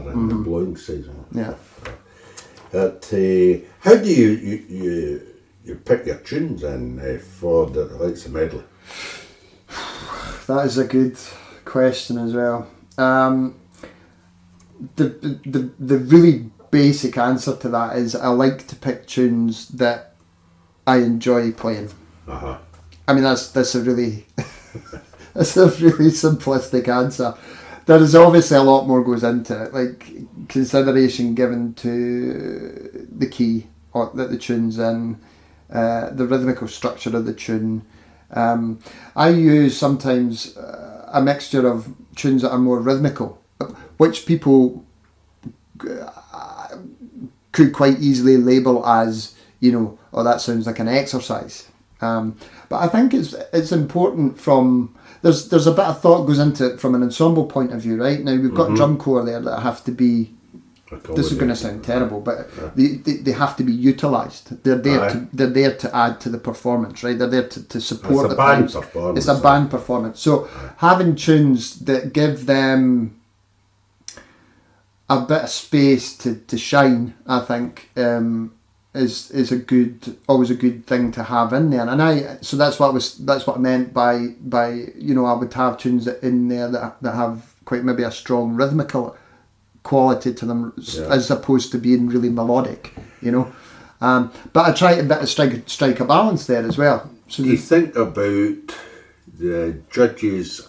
and the blowing side. Yeah. How do you pick your tunes in for the likes of medley? That is a good question as well. The really basic answer to that is I like to pick tunes that I enjoy playing. I mean that's a really that's a really simplistic answer. There is obviously a lot more goes into it, like consideration given to the key or that the tune's in, the rhythmical structure of the tune. I use sometimes a mixture of tunes that are more rhythmical, which people could quite easily label as, oh, that sounds like an exercise. But I think it's important from there's a bit of thought goes into it from an ensemble point of view, right? Now we've got drum corps there that have to be. This is going to sound terrible, but they have to be utilised. They're there to add to the performance, right? They're there to support the band performance. It's a band performance. So having tunes that give them a bit of space to shine, I think, is always a good thing to have in there. And so that's what I meant by I would have tunes in there that have quite maybe a strong rhythmical quality to them, as opposed to being really melodic, but I try to strike a balance there as well. So do you think about the judges?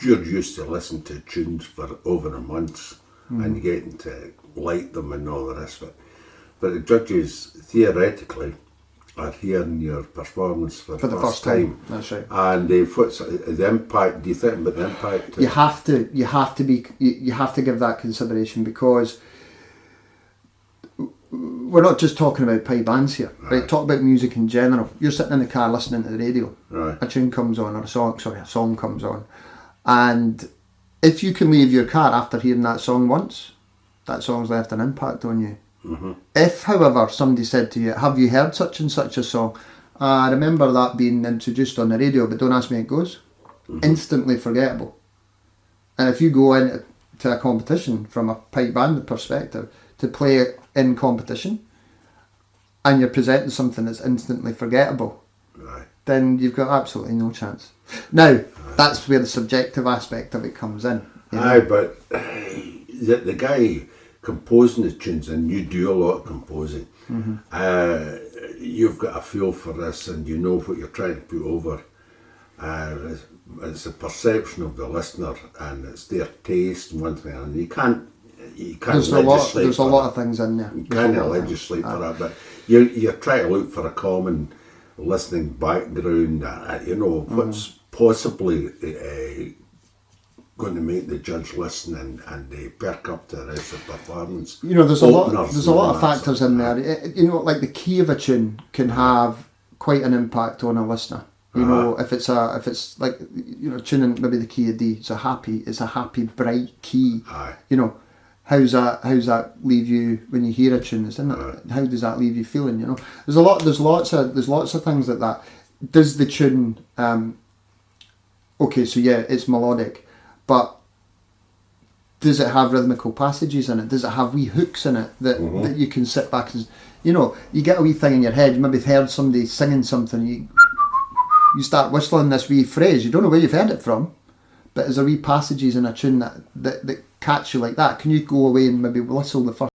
You're used to listening to tunes for over a month and getting to like them and all the rest of it, but the judges theoretically are hearing your performance for the first time. That's right. And what's the impact? Do you think about the impact? You have to give that consideration, because we're not just talking about pipe bands here, right? Talk about music in general. You're sitting in the car listening to the radio. Right. A tune comes on, or a song comes on, and if you can leave your car after hearing that song once, that song's left an impact on you. If, however, somebody said to you, have you heard such and such a song? I remember that being introduced on the radio, but don't ask me how it goes. Instantly forgettable. And if you go into a competition from a pipe band perspective to play it in competition, and you're presenting something that's instantly forgettable, then you've got absolutely no chance. Now, that's where the subjective aspect of it comes in. But the guy composing the tunes, and you do a lot of composing, you've got a feel for this, and you know what you're trying to put over. It's a perception of the listener, and it's their taste and one thing, and you can't legislate. There's a lot of things in there. You can't legislate for that, but you're trying to look for a common listening background. What's possibly going to make the judge listen and they perk up to the rest of the performance. There's a lot of factors in there. Like the key of a tune can have quite an impact on a listener. If it's like tuning maybe the key of D, it's a happy bright key. How's that leave you when you hear a tune? How does that leave you feeling? There's lots of things like that. Does the tune okay, so yeah, it's melodic, but does it have rhythmical passages in it? Does it have wee hooks in it that you can sit back and, you get a wee thing in your head, you maybe heard somebody singing something, you start whistling this wee phrase, you don't know where you've heard it from, but there's a wee passages in a tune that catch you like that. Can you go away and maybe whistle the first